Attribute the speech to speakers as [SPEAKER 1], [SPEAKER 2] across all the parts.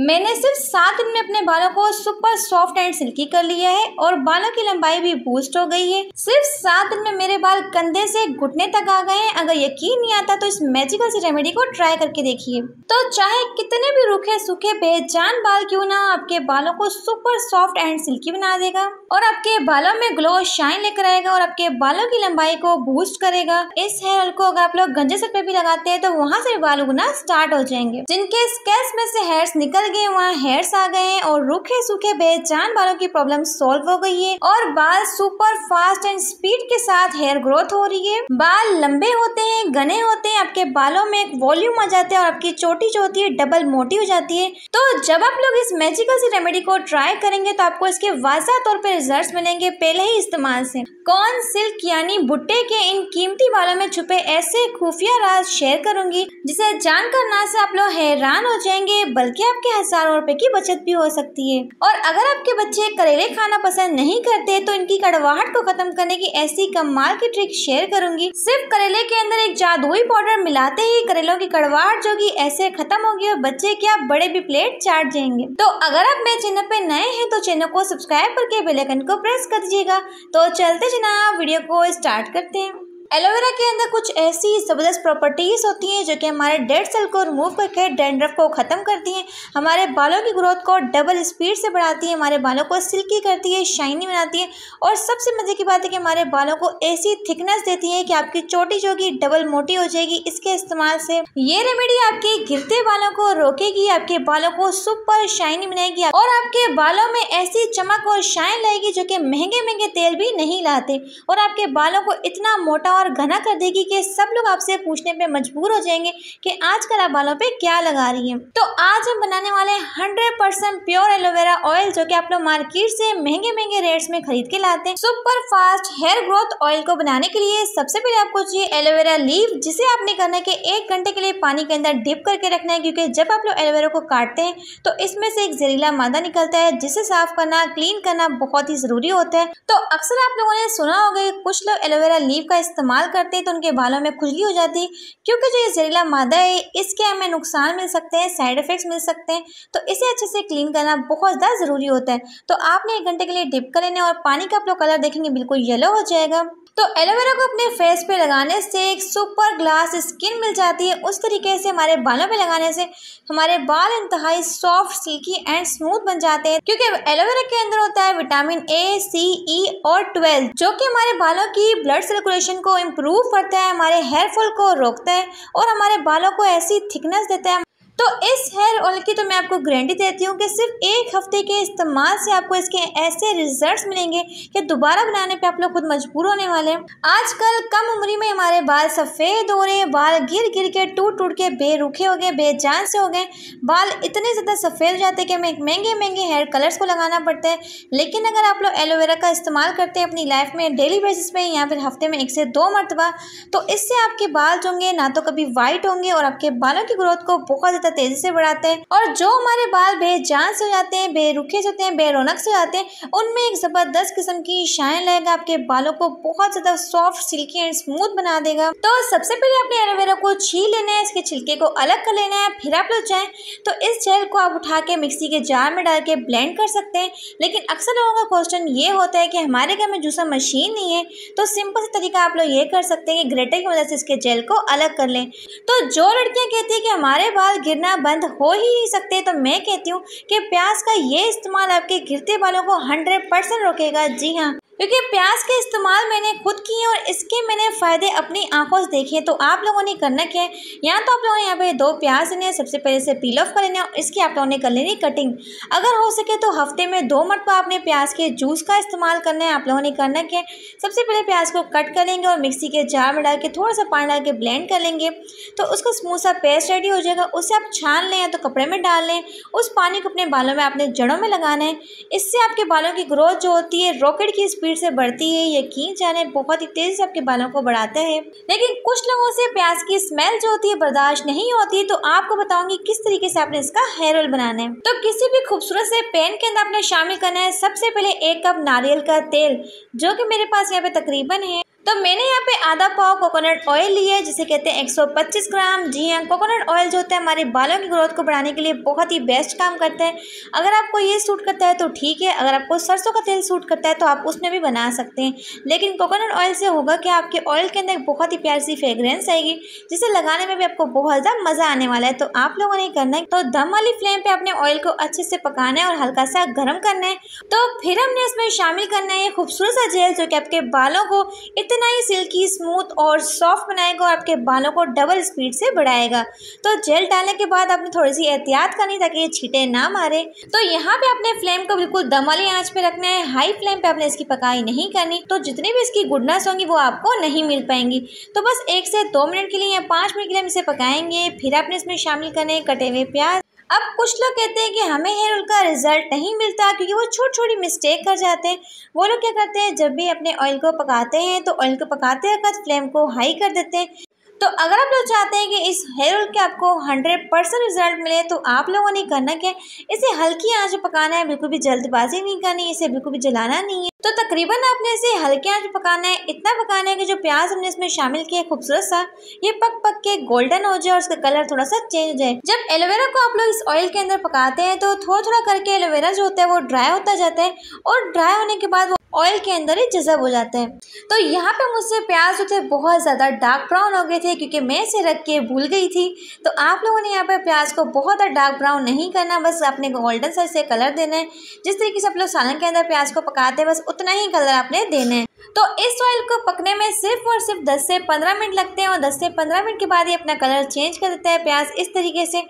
[SPEAKER 1] मैंने सिर्फ 7 दिन में अपने बालों को सुपर सॉफ्ट एंड सिल्की कर लिया है और बालों की लंबाई भी बूस्ट हो गई है। सिर्फ 7 दिन में मेरे बाल कंधे से घुटने तक आ गए हैं। अगर यकीन नहीं आता तो इस मैजिकल सी रेमेडी को ट्राई करके देखिए। तो चाहे कितने भी रूखे सूखे बेजान बाल क्यों ना, आपके बालों को सुपर सॉफ्ट एंड सिल्की बना देगा और आपके बालों में ग्लो शाइन लेकर आएगा और आपके बालों की लंबाई को बूस्ट करेगा। इस हेयर ऑयल को अगर आप लोग गंजे सर पे भी लगाते हैं तो वहाँ से बाल उगना स्टार्ट हो जाएंगे। जिनके स्कैल्प में से हेयर्स निकल गए वहाँ हेयर्स आ गए हैं और रूखे सूखे बेजान बालों की प्रॉब्लम सॉल्व हो गई है और बाल सुपर फास्ट एंड स्पीड के साथ हेयर ग्रोथ हो रही है। बाल लंबे होते हैं, घने होते हैं, आपके बालों में एक वॉल्यूम आ जाता है और आपकी चोटी जो होती है डबल मोटी हो जाती है। तो जब आप लोग इस मैजिकल सी रेमेडी को ट्राई करेंगे तो आपको इसके वाज़ह तौर पे रिजल्ट्स मिलेंगे पहले ही इस्तेमाल से। कॉर्न सिल्क यानी भुट्टे के इन कीमती बालों में छुपे ऐसे खुफिया राज शेयर करूंगी जिसे जानकर ना से आप लोग हैरान हो जाएंगे, बल्कि आपके हजारों रुपए की बचत भी हो सकती है। और अगर आपके बच्चे करेले खाना पसंद नहीं करते तो इनकी कड़वाहट को खत्म करने की ऐसी कमाल की ट्रिक शेयर करूंगी। सिर्फ करेले के अंदर एक जादुई पाउडर मिलाते ही करेलों की कड़वाहट जो कि ऐसे खत्म होगी और बच्चे क्या बड़े भी प्लेट चाट जाएंगे। तो अगर आप मेरे चैनल पे नए हैं तो चैनल को सब्सक्राइब करके बेल आइकन को प्रेस कर दीजिएगा। तो चलते जनाब वीडियो को स्टार्ट करते हैं। एलोवेरा के अंदर कुछ ऐसी जबरदस्त प्रॉपर्टीज होती हैं जो कि हमारे डेड सेल को रिमूव करके डैंड्रफ को खत्म करती हैं, हमारे बालों की ग्रोथ को डबल स्पीड से बढ़ाती है, हमारे बालों को सिल्की करती है, शाइनी बनाती है और सबसे मजे की बात है कि हमारे बालों को ऐसी थिकनेस देती है कि आपकी चोटी जो कि डबल मोटी हो जाएगी इसके इस्तेमाल से। ये रेमेडी आपके गिरते बालों को रोकेगी, आपके बालों को सुपर शाइनी बनाएगी और आपके बालों में ऐसी चमक और शाइन लाएगी जो कि महंगे महंगे तेल भी नहीं लाते और आपके बालों को इतना मोटा और घना कर देगी कि सब लोग आपसे पूछने पे मजबूर हो जाएंगे कि आजकल आप बालों पे क्या लगा रही हैं। तो आज हम बनाने वाले 100% प्योर एलोवेरा ऑयल जो कि आप लोग मार्केट से महंगे महंगे रेट्स में खरीद के लाते हैं। Super fast hair growth oil को बनाने के लिए सबसे पहले आपको चाहिए एलोवेरा लीफ, जिसे आपने करना है कि 1 घंटे के लिए पानी के अंदर डिप करके रखना है, क्योंकि जब आप लोग एलोवेरा को काटते हैं तो इसमें से एक जहरीला मादा निकलता है जिसे साफ करना क्लीन करना बहुत ही जरूरी होता है। तो अक्सर आप लोगों ने सुना होगा कुछ लोग एलोवेरा लीफ का इस्तेमाल करते हैं तो उनके बालों में खुजली हो जाती है, क्योंकि जो ये जहरीला मादा है इसके हमें नुकसान मिल सकते हैं, साइड इफेक्ट्स मिल सकते हैं। तो इसे अच्छे से क्लीन करना बहुत ज़्यादा ज़रूरी होता है। तो आपने 1 घंटे के लिए डिप कर लेना और पानी का आप लोग कलर देखेंगे बिल्कुल येलो हो जाएगा। तो एलोवेरा को अपने फेस पे लगाने से एक सुपर ग्लास स्किन मिल जाती है। उस तरीके से हमारे बालों पे लगाने से हमारे बाल इंतहाई सॉफ्ट सिल्की एंड स्मूथ बन जाते हैं, क्योंकि एलोवेरा के अंदर होता है विटामिन ए, सी, ई और 12 जो कि हमारे बालों की ब्लड सर्कुलेशन को इम्प्रूव करता है, हमारे हेयर फॉल को रोकता है और हमारे बालों को ऐसी थिकनेस देता है। तो इस हेयर ऑयल की तो मैं आपको गारंटी देती हूँ कि सिर्फ 1 हफ्ते के इस्तेमाल से आपको इसके ऐसे रिजल्ट्स मिलेंगे कि दोबारा बनाने पे आप लोग खुद मजबूर होने वाले हैं। आजकल कम उम्र में हमारे बाल सफ़ेद हो रहे हैं, बाल गिर गिर के टूट टूट के बेरुखे हो गए, बेजान से हो गए, बाल इतने ज़्यादा सफ़ेद हो जाते हैं कि हमें महंगे महंगे हेयर कलर्स को लगाना पड़ता है। लेकिन अगर आप लोग एलोवेरा का इस्तेमाल करते हैं अपनी लाइफ में डेली बेसिस पे या फिर हफ्ते में 1 से 2 मरतबा, तो इससे आपके बाल जो होंगे ना तो कभी वाइट होंगे और आपके बालों की ग्रोथ को बहुत ज़्यादा तेजी से बढ़ाते हैं। और जो हमारे बाल बेजान से हो जाते हैं, बेरुखे से होते हैं, बेरौनक से हो जाते हैं, उनमें एक जबरदस्त किस्म की शाइन लाएगा, आपके बालों को बहुत ज्यादा सॉफ्ट सिल्की एंड स्मूथ बना देगा। तो सबसे पहले आपने एलोवेरा को छील लेना है, इसके छिलके को अलग कर लेना है। फिर आप लोग चाहें तो इस जेल को आप उठा के मिक्सी के जार में डाल के ब्लेंड कर सकते हैं। लेकिन अक्सर लोगों का क्वेश्चन ये होता है कि हमारे घर में जूसर मशीन नहीं है, तो सिंपल सा तरीका आप लोग ये कर सकते हैं कि ग्रेटर की मदद से इसके जेल को अलग कर लें। तो जो लड़कियां कहती है कि हमारे बाल गिरना बंद हो ही नहीं सकते, तो मैं कहती हूँ कि प्याज का ये इस्तेमाल आपके गिरते बालों को 100% रोकेगा। जी हाँ, क्योंकि प्याज के इस्तेमाल मैंने खुद किए और इसके मैंने फ़ायदे अपनी आंखों से देखे। तो आप लोगों ने करना क्या है, या तो आप लोगों ने यहाँ पे 2 प्याज लेने हैं, सबसे पहले इसे पील ऑफ कर लेना है और इसकी आप लोगों ने कर लेनी कटिंग। अगर हो सके तो हफ्ते में 2 मरतबा आपने प्याज के जूस का इस्तेमाल करना है। आप लोगों ने करना क्या है, सबसे पहले प्याज को कट कर लेंगे और मिक्सी के जार में डाल के थोड़ा सा पानी डाल के ब्लेंड कर लेंगे, तो उसका स्मूथ सा पेस्ट रेडी हो जाएगा। उसे आप छान लें या तो कपड़े में डाल लें, उस पानी को अपने बालों में आपने जड़ों में लगाना है। इससे आपके बालों की ग्रोथ जो होती है रॉकेट की स्पीड से बढ़ती है। यकीन जाने बहुत ही तेजी से आपके बालों को बढ़ाता है। लेकिन कुछ लोगों से प्याज की स्मेल जो होती है बर्दाश्त नहीं होती, तो आपको बताऊंगी किस तरीके से आपने इसका हेयर ऑयल बनाना है। तो किसी भी खूबसूरत से पैन के अंदर आपने शामिल करना है सबसे पहले 1 कप नारियल का तेल, जो कि मेरे पास यहाँ पे तकरीबन है तो मैंने यहाँ पे आधा पाव कोकोनट ऑयल लिया है, जिसे कहते हैं 125 ग्राम। जी हाँ, कोकोनट ऑयल जो होता है हमारे बालों की ग्रोथ को बढ़ाने के लिए बहुत ही बेस्ट काम करता है। अगर आपको ये सूट करता है तो ठीक है, अगर आपको सरसों का तेल सूट करता है तो आप उसमें भी बना सकते हैं। लेकिन कोकोनट ऑयल से होगा कि आपके ऑयल के अंदर बहुत ही प्यारी सी फ्रेग्रेंस आएगी, जिसे लगाने में भी आपको बहुत ज़्यादा मज़ा आने वाला है। तो आप लोगों ने करना है तो दम वाली फ्लेम पे अपने ऑयल को अच्छे से पकाना है और हल्का सा गर्म करना है। तो फिर हमने इसमें शामिल करना है ये खूबसूरत सा जेल, जो कि आपके बालों को इतना ही सिल्की, स्मूथ और सॉफ्ट बनाएगा और आपके बालों को डबल स्पीड से बढ़ाएगा। तो जेल डालने के बाद आपने थोड़ी सी एहतियात करनी ताकि ये छींटे ना मारे। तो यहाँ पे आपने फ्लेम को बिल्कुल दम वाली आंच पे रखना है, हाई फ्लेम पे आपने इसकी पकाई नहीं करनी, तो जितनी भी इसकी गुडनेस होंगी वो आपको नहीं मिल पाएंगी। तो बस 1 से 2 मिनट के लिए या 5 मिनट के लिए हम इसे पकाएंगे। फिर आपने इसमें शामिल करने कटे हुए प्याज। अब कुछ लोग कहते हैं कि हमें हेयर ऑयल का रिजल्ट नहीं मिलता क्योंकि वो छोटी छोटी मिस्टेक कर जाते हैं। वो लोग क्या करते हैं, जब भी अपने ऑयल को पकाते हैं तो ऑयल को पकाते वक्त फ्लेम को हाई कर देते हैं। तो अगर आप लोग चाहते हैं कि इस हेयर ऑयल के आपको 100% रिजल्ट मिले तो आप लोगों ने करना क्या है, इसे हल्की आंच में पकाना है, बिल्कुल भी जल्दबाजी नहीं करनी, इसे बिल्कुल भी जलाना नहीं है। तो तकरीबन आपने इसे हल्की आंच में पकाना है, इतना पकाना है कि जो प्याज हमने इसमें शामिल किया है खूबसूरत सा, ये पक के गोल्डन हो जाए और उसका कलर थोड़ा सा चेंज हो जाए। जब एलोवेरा को आप लोग इस ऑयल के अंदर पकाते हैं तो थोड़ा थोड़ा करके एलोवेरा जो होता है वो ड्राई होता जाता है और ड्राई होने के बाद वो ऑयल के अंदर ही जज़ब हो जाता है। तो यहाँ पे मुझसे प्याज जो थे बहुत ज़्यादा डार्क ब्राउन हो गए थे क्योंकि मैं इसे रख के भूल गई थी। तो आप लोगों ने यहाँ पे प्याज को बहुत ज़्यादा डार्क ब्राउन नहीं करना, बस अपने गोल्डन सा इसे कलर देना है। जिस तरीके से आप लोग सालन के अंदर प्याज को पकाते हैं बस उतना ही कलर आपने देना है। तो इस ऑयल को पकने में सिर्फ और सिर्फ 10 से 15 मिनट लगते हैं और 10 से 15 मिनट के बाद ही अपना कलर चेंज कर देता है प्याज इस तरीके से।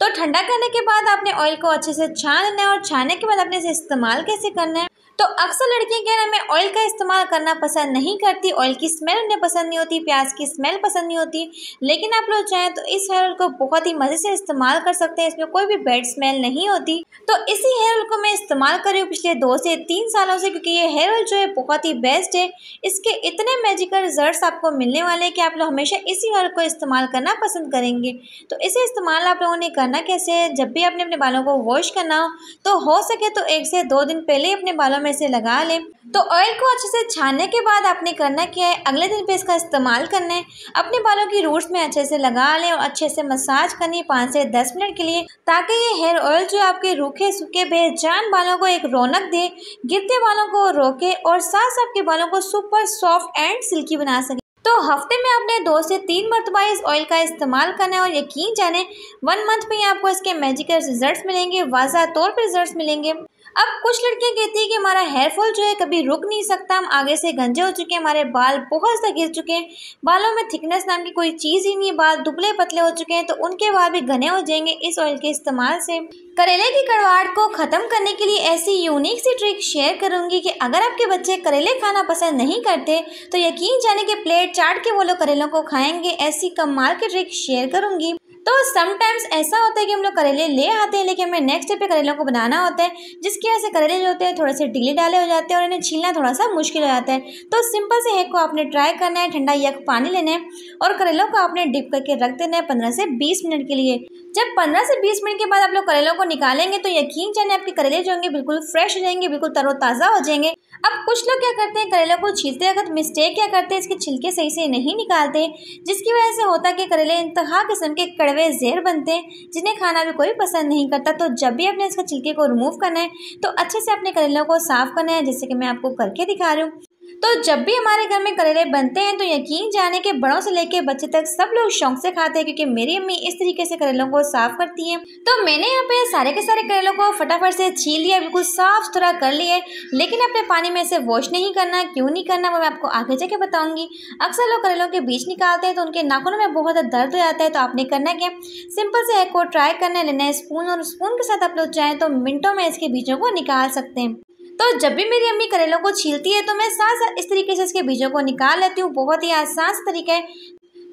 [SPEAKER 1] तो ठंडा करने के बाद आपने ऑयल को अच्छे से छान लेना है और छानने के बाद आपने इसे इस्तेमाल कैसे करना है। तो अक्सर लड़कियां क्या है, हमें ऑयल का इस्तेमाल करना पसंद नहीं करती, ऑयल की स्मेल उन्हें पसंद नहीं होती, प्याज की स्मेल पसंद नहीं होती। लेकिन आप लोग चाहें तो इस हेयर ऑयल को बहुत ही मज़े से इस्तेमाल कर सकते हैं, इसमें कोई भी बैड स्मेल नहीं होती। तो इसी हेयर ऑयल को मैं इस्तेमाल कर रही हूँ पिछले 2 से 3 सालों से, क्योंकि ये हेयर ऑयल जो है बहुत ही बेस्ट है। इसके इतने मैजिकल रिजल्ट्स आपको मिलने वाले हैं कि आप लोग हमेशा इसी हेयर ऑयल को इस्तेमाल करना पसंद करेंगे। तो इसे इस्तेमाल आप लोगों ने करना कैसे है, जब भी आपने अपने बालों को वॉश करना हो सके तो 1 से 2 दिन पहले अपने बालों में इसे लगा लें। तो ऑयल को अच्छे से छानने के बाद आपने करना क्या है, अगले दिन पे इसका इस्तेमाल करना है। अपने बालों की रूट्स में अच्छे से लगा लें और अच्छे से मसाज करनी 5 से 10 मिनट के लिए, ताकि ये हेयर ऑयल जो आपके रूखे सूखे बेजान बालों को एक रौनक दे, गिरते बालों को रोके और साथ साथ आपके बालों को सुपर सॉफ्ट एंड सिल्की बना सके। तो हफ्ते में आपने 2 से 3 मरतबा इस ऑयल का इस्तेमाल करना है और यकीन जाने 1 मंथ में ही आपको इसके मैजिकल रिजल्ट्स मिलेंगे, वाज़ह तौर पर रिजल्ट्स मिलेंगे। अब कुछ लड़कियां कहती है कि हमारा हेयर फॉल जो है कभी रुक नहीं सकता, हम आगे से गंजे हो चुके हैं, हमारे बाल बहुत ज़्यादा गिर चुके हैं, बालों में थिकनेस नाम की कोई चीज़ ही नहीं है, बाल दुबले पतले हो चुके हैं, तो उनके बाल भी घने हो जाएंगे इस ऑयल के इस्तेमाल से। करेले की कड़वाहट को ख़त्म करने के लिए ऐसी यूनिक सी ट्रिक शेयर करूंगी कि अगर आपके बच्चे करेले खाना पसंद नहीं करते तो यकीन जाने के प्लेट चाट के वो लोग करेलों को खाएंगे। ऐसी कमाल की ट्रिक शेयर करूंगी। तो समटाइम्स ऐसा होता है कि हम लोग करेले ले आते हैं लेकिन हमें नेक्स्ट डे पे करेलों को बनाना होता है, जिसकी वजह से करेले जो होते हैं थोड़े से ढीले डाले हो जाते हैं और इन्हें छीलना थोड़ा सा मुश्किल हो जाता है। तो सिंपल से हैक को आपने ट्राई करना है, ठंडा यक पानी लेना है और करेलों को आपने डिप करके रख देना है 15 से 20 मिनट के लिए। जब 15 से 20 मिनट के बाद आप लोग करेलों को निकालेंगे तो यकीन जाने आपके करेले जो होंगे बिल्कुल फ्रेश हो जाएंगे, बिल्कुल तरोताज़ा हो जाएंगे। अब कुछ लोग क्या करते हैं, करेलों को छीलते वक्त मिस्टेक क्या करते हैं, इसके छिलके सही से नहीं निकालते, जिसकी वजह से होता है कि करेले इंतहा किस्म के कड़वे जहर बनते हैं जिन्हें खाना भी कोई पसंद नहीं करता। तो जब भी आपने इसका छिलके को रिमूव करना है तो अच्छे से अपने करेलों को साफ़ करना है, जैसे कि मैं आपको करके दिखा रही हूँ। तो जब भी हमारे घर में करेले बनते हैं तो यकीन जाने के बड़ों से लेके बच्चे तक सब लोग शौक से खाते हैं, क्योंकि मेरी अम्मी इस तरीके से करेलों को साफ करती हैं। तो मैंने यहाँ पे सारे के सारे करेलों को फटाफट से छील लिया, बिल्कुल साफ सुथरा कर लिया, लेकिन अपने पानी में से वॉश नहीं करना। क्यों नहीं करना वो मैं आपको आगे जाके बताऊंगी। अक्सर लोग करेलों के बीज निकालते हैं तो उनके नाखूनों में बहुत दर्द हो जाता है। तो आपने करना क्या, सिंपल से हैक को ट्राई करना है, लेना है स्पून, और स्पून के साथ आप लोग चाहें तो मिनटों में इसके बीजों को निकाल सकते हैं। तो जब भी मेरी अम्मी करेलों को छीलती है तो मैं साथ साथ इस तरीके से इसके बीजों को निकाल लेती हूँ। बहुत ही आसान तरीका है।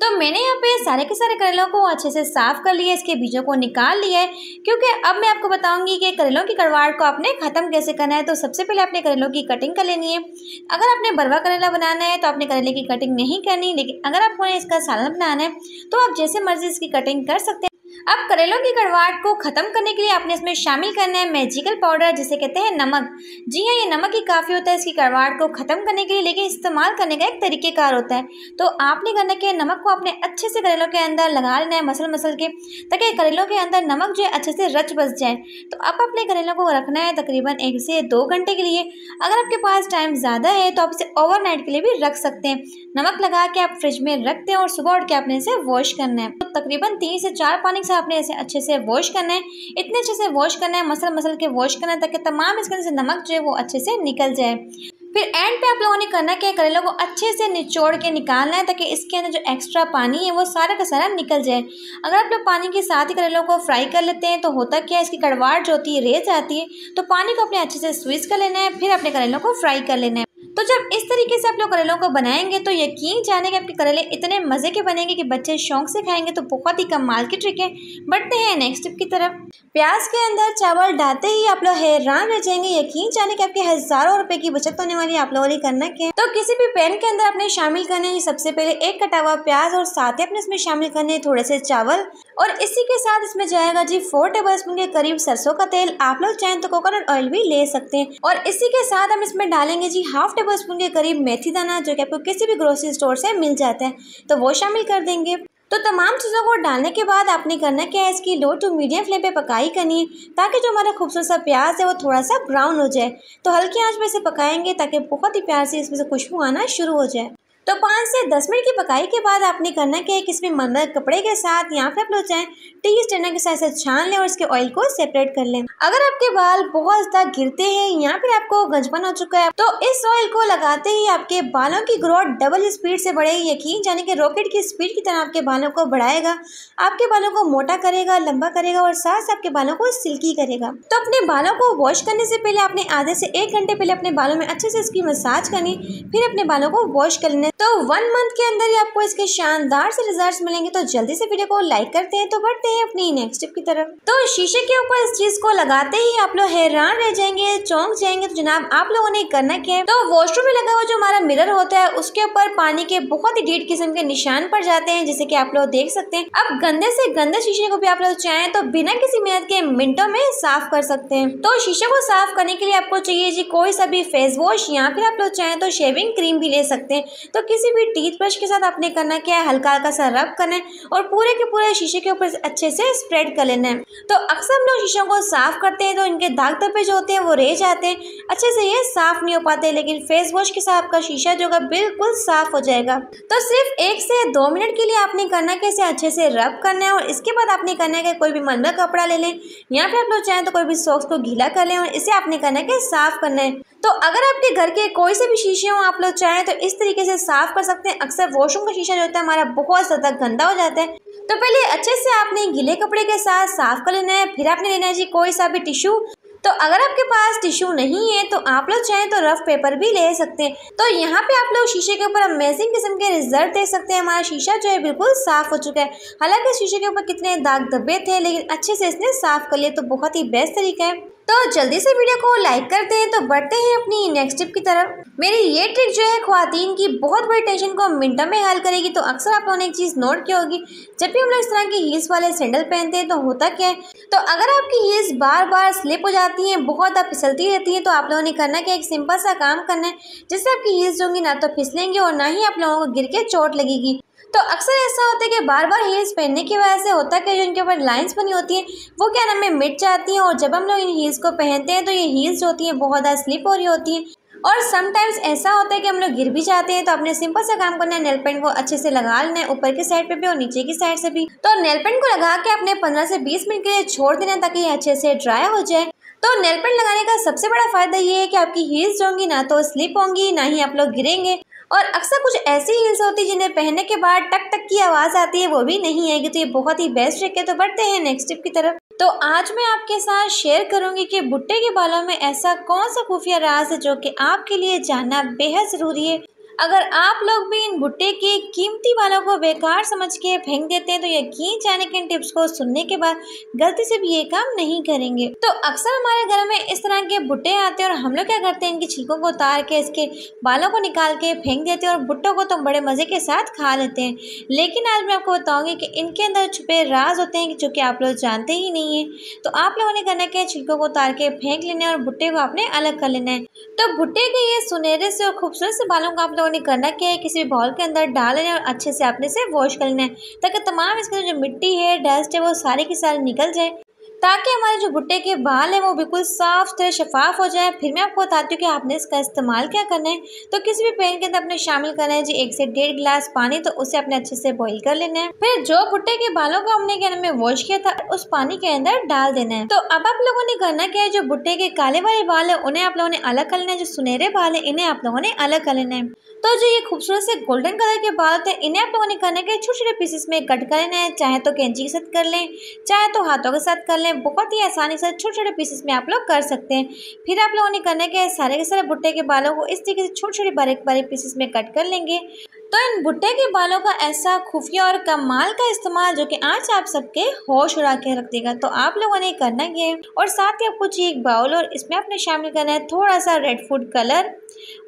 [SPEAKER 1] तो मैंने यहाँ पे सारे के सारे करेलों को अच्छे से साफ़ कर लिया, इसके बीजों को निकाल लिया है, क्योंकि अब मैं आपको बताऊंगी कि करेलों की कड़वाहट को आपने ख़त्म कैसे करना है। तो सबसे पहले आपने करेलों की कटिंग कर लेनी है। अगर आपने भरवा करेला बनाना है तो आपने करेले की कटिंग नहीं करनी, लेकिन अगर आपको इसका सालन बनाना है तो आप जैसे मर्जी इसकी कटिंग कर सकते हैं। अब करेलों की कड़वाहट को खत्म करने के लिए आपने इसमें शामिल करना है मैजिकल पाउडर, जिसे कहते हैं नमक। जी हाँ, ये नमक ही काफ़ी होता है इसकी कड़वाहट को खत्म करने के लिए, लेकिन इस्तेमाल करने का एक तरीकेकार होता है। तो आपने करना क्या है, नमक को आपने अच्छे से करेलों के अंदर लगा लेना है मसल के, ताकि करेलों के अंदर नमक जो है अच्छे से रच बस जाए। तो अब अपने करेलों को रखना है तकरीबन 1 से 2 घंटे के लिए। अगर आपके पास टाइम ज़्यादा है तो आप इसे ओवरनाइट के लिए भी रख सकते हैं। नमक लगा के आप फ्रिज में रख दें और सुबह उठ के आपने इसे वॉश करना है। तो तकरीबन 3 से 4 पानी से आपने इसे अच्छे से वॉश करना है। इतने अच्छे से वॉश करना है, मसल के वॉश करना है, ताकि तमाम इसके अंदर से नमक जो है वो अच्छे से निकल जाए। फिर एंड पे आप लोगों ने करना क्या है, करेलों को अच्छे से निचोड़ के निकालना है, ताकि इसके अंदर जो एक्स्ट्रा पानी है वो सारा का सारा निकल जाए। अगर आप लोग पानी के साथ ही करेलों को फ्राई कर लेते हैं तो होता क्या है, इसकी कड़वाहट जो होती है रह जाती है। तो पानी को अपने अच्छे से स्क्वीज कर लेना है, फिर अपने करेलों को फ्राई कर लेना है। तो जब इस तरीके से आप लोग करेलों को बनाएंगे तो यकीन जाने कि आपके करेले इतने मज़े के बनेंगे कि बच्चे शौक से खाएंगे। तो बहुत ही कमाल की ट्रिक है। बढ़ते हैं नेक्स्ट टिप की तरफ। प्याज के अंदर चावल डालते ही आप लोग हैरान रह जाएंगे। यकीन जाने कि आपके हज़ारों रुपए की बचत होने वाली है। आप लोगों ने करना क्या है, तो किसी भी पैन के अंदर आपने शामिल करने हैं सबसे पहले एक कटा हुआ प्याज, और साथ ही अपने इसमें शामिल करने थोड़े से चावल, और इसी के साथ इसमें जाएगा जी 4 टेबलस्पून के करीब सरसों का तेल। आप लोग चाहें तो कोकोनट ऑयल भी ले सकते हैं। और इसी के साथ हम इसमें डालेंगे जी 1/2 टेबलस्पून के करीब मेथी दाना, जो कि आपको किसी भी ग्रोसरी स्टोर से मिल जाता है, तो वो शामिल कर देंगे। तो तमाम चीज़ों को डालने के बाद आपने करना क्या है, इसकी लो टू मीडियम फ्लेम पे पकाई करनी है, ताकि जो हमारा खूबसूरत सा प्याज है वो थोड़ा सा ब्राउन हो जाए। तो हल्की आंच पे इसे पकाएंगे ताकि बहुत ही प्यार से इसमें से खुशबू आना शुरू हो जाए। तो 5 से 10 मिनट की पकाई के बाद आपने करना क्या है कि इसमें मरमर कपड़े के साथ यहाँ पे आप लोग चाहें टी स्ट्रेनर के साथ से छान लें और इसके ऑयल को सेपरेट कर लें। अगर आपके बाल बहुत ज़्यादा गिरते हैं या फिर आपको गंजपन हो चुका है, तो इस ऑयल को लगाते ही आपके बालों की ग्रोथ डबल स्पीड से बढ़ेगी। यकीन जाने कि रॉकेट की स्पीड की तरह आपके बालों को बढ़ाएगा, आपके बालों को मोटा करेगा, लंबा करेगा, और साथ साथ आपके बालों को सिल्की करेगा। तो अपने बालों को वॉश करने से पहले आपने आधे से 1 घंटे पहले अपने बालों में अच्छे से इसकी मसाज करनी, फिर अपने बालों को वॉश कर लेना। तो 1 मंथ के अंदर ही आपको इसके शानदार से रिजल्ट्स मिलेंगे। तो जल्दी से वीडियो को लाइक करते हैं। तो बढ़ते हैं अपनी नेक्स्ट टिप की तरफ। तो शीशे के ऊपर इस चीज को लगाते ही आप लोग हैरान रह जाएंगे, चौंक जाएंगे। तो जनाब आप लोगों ने करना क्या है, तो वॉशरूम में लगा हुआ जो हमारा मिरर होता है उसके ऊपर पानी के बहुत ही डीट किस्म के निशान पड़ जाते हैं, जैसे कि आप लोग देख सकते हैं। अब गंदे से गंदे शीशे को भी आप लोग चाहें तो बिना किसी मेहनत के मिनटों में साफ कर सकते हैं। तो शीशे को साफ करने के लिए आपको चाहिए जी कोई सा भी फेस वॉश, या फिर आप लोग चाहें तो शेविंग क्रीम भी ले सकते हैं। तो किसी भी टीथ ब्रश के साथ आपने करना क्या है, हल्का हल्का सा रब करना है और पूरे के पूरे शीशे के ऊपर अच्छे से स्प्रेड कर लेना है। तो अक्सर हम लोग शीशों को साफ करते हैं तो इनके दाग धब्बे जो होते हैं वो रह जाते हैं, अच्छे से ये साफ नहीं हो पाते, लेकिन फेस वॉश के साथ आपका शीशा जो होगा बिल्कुल साफ हो जाएगा। तो सिर्फ 1 से 2 मिनट के लिए आपने करना कि इसे अच्छे से रब करना है, और इसके बाद आपने करना है कि कोई भी मलमल कपड़ा ले लें, या फिर आप लोग चाहें तो कोई भी सॉक्स को गीला कर लें, और इसे आपने करना है कि साफ करना है। तो अगर आपके घर के कोई से भी शीशे हो, आप लोग चाहें तो इस तरीके से साफ कर सकते हैं। अक्सर वॉशरूम का शीशा जो होता है हमारा बहुत ज़्यादा गंदा हो जाता है, तो पहले अच्छे से आपने गीले कपड़े के साथ साफ कर लेना है। फिर आपने लेना है जी कोई सा भी टिश्यू। तो अगर आपके पास टिश्यू नहीं है तो आप लोग चाहें तो रफ पेपर भी ले सकते हैं। तो यहाँ पे आप लोग शीशे के ऊपर अमेजिंग किस्म के रिजल्ट देख सकते हैं। हमारा शीशा जो है बिल्कुल साफ हो चुका है। हालांकि शीशे के ऊपर कितने दाग धब्बे थे, लेकिन अच्छे से इसने साफ कर लिया, तो बहुत ही बेस्ट तरीका है। तो जल्दी से वीडियो को लाइक करते हैं। तो बढ़ते हैं अपनी नेक्स्ट टिप की तरफ। मेरी ये ट्रिक जो है ख्वातीन की बहुत बड़ी टेंशन को मिनटों में हल करेगी। तो अक्सर आप लोगों ने एक चीज़ नोट की होगी, जब भी हम लोग इस तरह की हील्स वाले सैंडल पहनते हैं तो होता क्या है, तो अगर आपकी हील्स बार बार स्लिप हो जाती हैं, बहुत ज़्यादा फिसलती रहती हैं, तो आप लोगों ने करना क्या, एक सिंपल सा काम करना है जिससे आपकी हील्स जो होंगी ना तो फिसलेंगी और ना ही आप लोगों को गिर के चोट लगेगी। तो अक्सर ऐसा होता है कि बार बार हील्स पहनने की वजह से होता है कि जो इनके ऊपर लाइंस बनी होती हैं वो क्या नाम है मिट जाती हैं, और जब हम लोग इन हील्स को पहनते हैं तो ये हील्स जो होती हैं बहुत ज़्यादा स्लिप हो रही होती हैं, और समटाइम्स ऐसा होता है कि हम लोग गिर भी जाते हैं। तो अपने सिंपल सा काम करना है, नेल पेंट को अच्छे से लगा लेना है, ऊपर की साइड पे भी और नीचे की साइड से भी। तो नेल पेंट को लगा के अपने 15 से 20 मिनट के लिए छोड़ देना ताकि ये अच्छे से ड्राई हो जाए। तो नेल पेंट लगाने का सबसे बड़ा फ़ायदा ये है कि आपकी हील्स जो होंगी ना तो स्लिप होंगी, ना ही आप लोग गिरेंगे। और अक्सर कुछ ऐसी हील्स होती है जिन्हें पहनने के बाद टक टक की आवाज़ आती है, वो भी नहीं आएगी। तो ये बहुत ही बेस्ट ट्रिक है। तो बढ़ते हैं नेक्स्ट टिप की तरफ। तो आज मैं आपके साथ शेयर करूंगी कि भुट्टे के बालों में ऐसा कौन सा खुफिया राज है जो कि आपके लिए जानना बेहद ज़रूरी है। अगर आप लोग भी इन भुट्टे के कीमती बालों को बेकार समझ के फेंक देते हैं तो यकीन जाने कि इन टिप्स को सुनने के बाद गलती से भी ये काम नहीं करेंगे। तो अक्सर हमारे घर में इस तरह के भुट्टे आते हैं और हम लोग क्या करते हैं, इनकी छिलकों को उतार के इसके बालों को निकाल के फेंक देते हैं और भुट्टों को तो बड़े मज़े के साथ खा लेते हैं। लेकिन आज मैं आपको बताऊंगी कि इनके अंदर छुपे राज होते हैं जो कि आप लोग जानते ही नहीं है। तो आप लोगों ने करना क्या है, छिलकों को उतार के फेंक लेना है और भुट्टे को आपने अलग कर लेना है। तो भुट्टे के ये सुनहरे से और खूबसूरत से बालों को आप लोगों ने करना क्या है, किसी भी बाउल के अंदर डाल लेना है और अच्छे से आपने से वॉश कर लेना है ताकि तमाम इसके जो मिट्टी है, डस्ट है, वो सारी की सारी निकल जाए, ताकि हमारे जो भुट्टे के बाल हैं वो बिल्कुल साफ सुथरे शफाफ हो जाए। फिर मैं आपको बताती हूँ कि आपने इसका इस्तेमाल क्या करना है। तो किसी भी पैन के अंदर आपने शामिल करना है जी 1 से 1.5 गिलास पानी, तो उसे आपने अच्छे से बॉईल कर लेना है। फिर जो भुट्टे के बालों को हमने क्या में वॉश किया था उस पानी के अंदर डाल देना है। तो अब आप लोगों ने करना क्या है, जो भुट्टे के काले वाले बाल है उन्हें आप लोगों ने अलग कर लेना है, जो सुनहरे बाल है इन्हें आप लोगों ने अलग कर लेना है। तो जो ये खूबसूरत से गोल्डन कलर के बाल होते हैं इन्हें आप लोगों ने करना है छोटे छोटे पीसेस में कट कर लेना है। चाहे तो कैंची के साथ कर लें, चाहे तो हाथों के साथ कर लें, बहुत ही आसानी से छोटे छोटे पीसेस में आप लोग कर सकते हैं। फिर आप लोगों ने करना है कि सारे के सारे भुट्टे के बालों को इस तरीके से छोटे छोटे बारीक बारीक पीसेस में कट कर लेंगे। तो इन भुट्टे के बालों का ऐसा खुफिया और कमाल का इस्तेमाल जो कि आज आप सबके होश उड़ा के रख देगा। तो आप लोगों ने करना ये है और साथ ही आपको चाहिए एक बाउल और इसमें आपने शामिल करना है थोड़ा सा रेड फूड कलर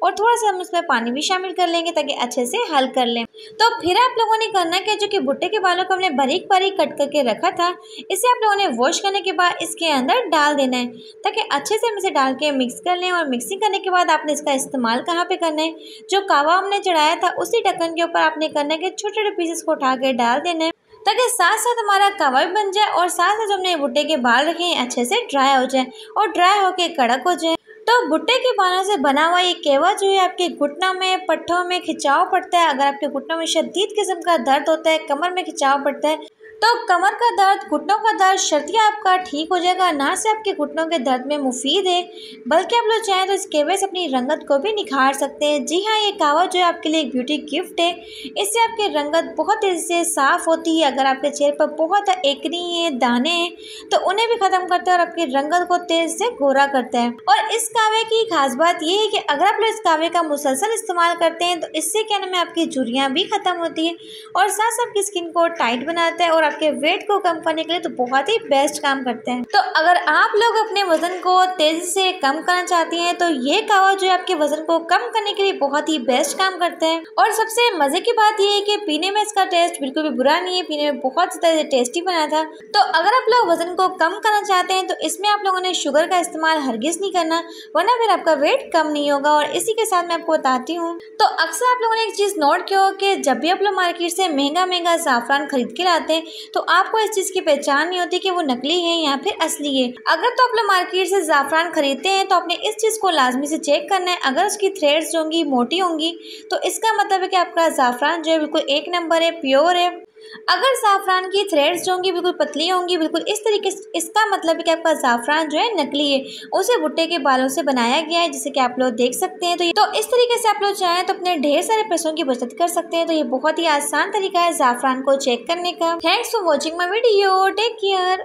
[SPEAKER 1] और थोड़ा सा हम इसमें पानी भी शामिल कर लेंगे ताकि अच्छे से हल कर लें। तो फिर आप लोगों ने करना है जो कि भुट्टे के बालों को हमने बारीक बारीक कट करके रखा था, इसे आप लोगों ने वॉश करने के बाद इसके अंदर डाल देना है ताकि अच्छे से हम इसे डाल के मिक्स कर लें। और मिक्सिंग करने के बाद आपने इसका इस्तेमाल कहाँ पे करना है, जो कावा हमने चढ़ाया था उसी ढक्कन के ऊपर आपने करना है कि छोटे छोटे पीसेस को उठा के डाल देना है ताकि साथ साथ हमारा कावा भी बन जाए और साथ साथ जो हमने भुट्टे के बाल रखे हैं अच्छे से ड्राई हो जाए और ड्राई होके कड़क हो जाए। तो भुट्टे के बालों से बना हुआ ये केवा जो है आपके घुटनों में, पट्टों में खिंचाव पड़ता है। अगर आपके घुटनों में शदीद किस्म का दर्द होता है, कमर में खिंचाव पड़ता है, तो कमर का दर्द, घुटनों का दर्द शर्तिया आपका ठीक हो जाएगा। ना से आपके घुटनों के दर्द में मुफीद है बल्कि आप लोग चाहें तो इस केवे से अपनी रंगत को भी निखार सकते हैं। जी हाँ, ये कावा जो है आपके लिए एक ब्यूटी गिफ्ट है। इससे आपकी रंगत बहुत तेज़ी से साफ़ होती है। अगर आपके चेहरे पर बहुत एकनी है, दाने हैं, तो उन्हें भी ख़त्म करता है और आपकी रंगत को तेज़ से गोरा करता है। और इस कावे की खास बात यह है कि अगर आप लोग इस कावे का मुसलसल इस्तेमाल करते हैं तो इससे क्या नाम है आपकी झुर्रियाँ भी ख़त्म होती है और साथ साथ आपकी स्किन को टाइट बनाता है और आपके वेट को कम करने के लिए तो बहुत ही बेस्ट काम करते हैं। तो अगर आप लोग अपने वजन को तेजी से कम करना चाहती हैं तो ये कावा जो है आपके वजन को कम करने के लिए बहुत ही बेस्ट काम करते हैं। और सबसे मजे की बात ये है कि पीने में इसका टेस्ट बिल्कुल भी बुरा नहीं है, पीने में बहुत ज़्यादा टेस्टी बना था। तो अगर आप लोग वजन को कम करना चाहते हैं तो इसमें आप लोगों ने शुगर का इस्तेमाल हरगिज नहीं करना, वरना फिर आपका वेट कम नहीं होगा। और इसी के साथ मैं आपको बताती हूँ, तो अक्सर आप लोगों ने एक चीज़ नोट किया हो कि जब भी आप लोग मार्केट से महंगा महंगा ज़ाफ़रान खरीद के लाते हैं तो आपको इस चीज़ की पहचान नहीं होती कि वो नकली है या फिर असली है। अगर तो आप लोग मार्केट से ज़ाफ़रान खरीदते हैं तो आपने इस चीज़ को लाजमी से चेक करना है। अगर उसकी थ्रेड्स जो होंगी मोटी होंगी तो इसका मतलब है कि आपका ज़ाफ़रान जो है बिल्कुल एक नंबर है, प्योर है। अगर ज़ाफ़रान की थ्रेड्स जो होंगी बिल्कुल पतली होंगी, बिल्कुल इस तरीके से, इसका मतलब है कि आपका ज़ाफ़रान जो है नकली है, उसे भुट्टे के बालों से बनाया गया है, जिसे कि आप लोग देख सकते हैं। तो इस तरीके से आप लोग चाहें तो अपने ढेर सारे पैसों की बचत कर सकते हैं। तो ये बहुत ही आसान तरीका है ज़ाफ़रान को चेक करने का। Thanks for watching my video, take care.